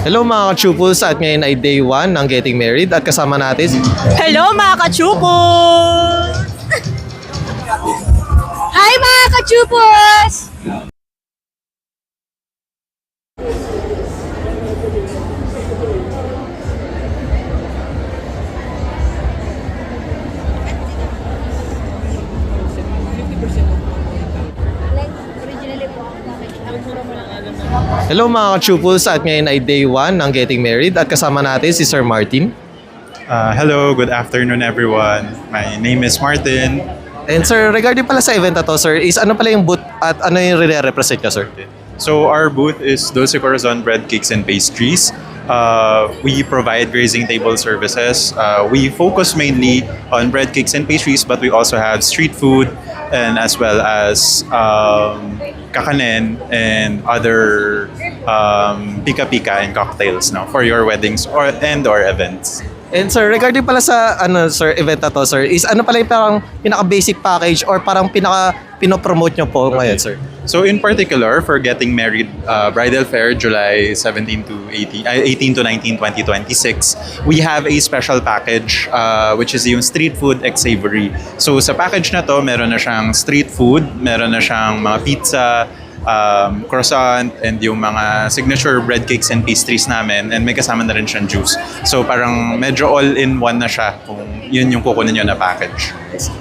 Hello mga ka-chuples, at ngayon ay day 1 ng Getting Married at kasama natin Hello mga ka-chuples! Hi mga ka-chuples! Hello mga ka-chuples, at ngayon ay day 1 ng Getting Married at kasama natin si Sir Martin. Hello, good afternoon everyone. My name is Martin. And sir, regarding pala sa event na to sir, is ano pala yung booth at ano yung represent nyo sir? So our booth is Dulce Corazon Bread Cakes and Pastries. We provide grazing table services. We focus mainly on bread cakes and pastries, but we also have street food and as well as kakanin and other pika-pika and cocktails now for your weddings or events. And sir, regarding pala sa sir, event na to sir, is ano pala yung parang pinaka-basic package or parang pinopromote nyo po ngayon sir? So in particular, for Getting Married Bridal Fair, July 18 to 19, 2026, we have a special package which is yung street food ex savory. So sa package na to, meron na siyang street food, meron na siyang mga pizza, croissant, and yung mga signature bread cakes and pastries namin, and may kasama na rin siyang juice. So parang medyo all-in-one na siya kung yun yung kukunin nyo na package.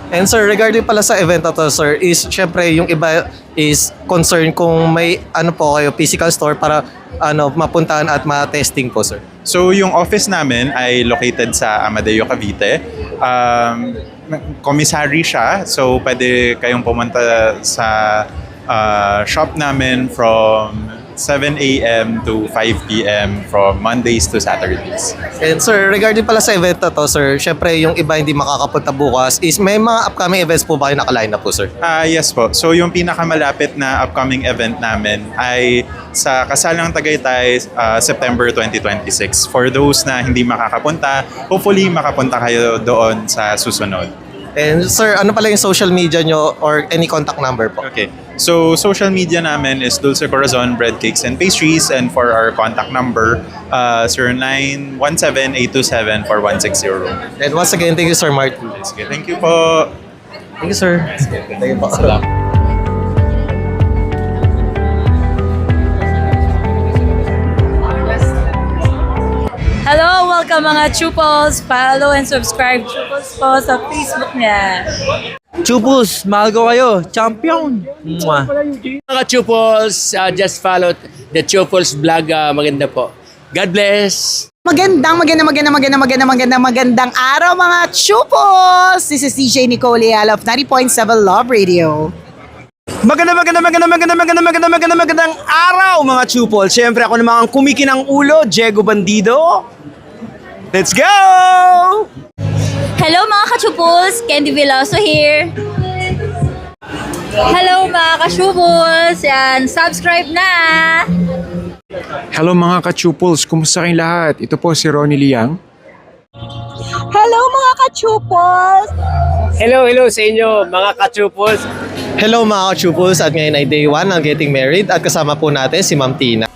And sir, regarding pala sa event na to sir, is syempre yung iba is concern kung may po kayo physical store para mapuntahan at ma-testing po sir. So yung office namin ay located sa Amadeo, Cavite. Commissary siya, so pwede kayong pumunta sa shop namin from 7 a.m. to 5 p.m. from Mondays to Saturdays. And sir, regarding pala sa event na to sir, syempre yung iba hindi makakapunta bukas, is may mga upcoming events po ba kayo nakaline na po sir? Yes po. So yung pinakamalapit na upcoming event namin ay sa Kasalang Tagaytay, September 2026. For those na hindi makakapunta, hopefully makapunta kayo doon sa susunod. And sir, ano pala yung social media nyo or any contact number po? Okay. So social media namin is Dulce Corazon Bread Cakes and Pastries, and for our contact number 0917-827-4160. And once again, thank you Sir Martin. Okay, thank you po. Thank you sir. Thank you po. Hello, welcome mga chuples! Follow and subscribe chuples po sa Facebook niya. Chupos, mahal ko kayo. Champion. Mwah. Mga Chuples, just follow the Chuples vlog. Maganda po. God bless! Magandang araw mga chupos! This is DJ Nicole of 90.7 Love Radio. Magandang araw mga chupol. Siyempre ako naman ang kumikinang ulo, Diego Bandido. Let's go! Hello mga ka-chuples! Candy Veloso here. Hello mga ka-chuples! Yan, subscribe na! Hello mga ka-chuples, kumusta kayong lahat? Ito po si Ronnie Liang. Hello mga ka-chupos! Hello sa inyo mga ka-Chuples. Hello mga ka-chuples, at ngayon ay day 1 ng Getting Married at kasama po natin si Ma'am Tina.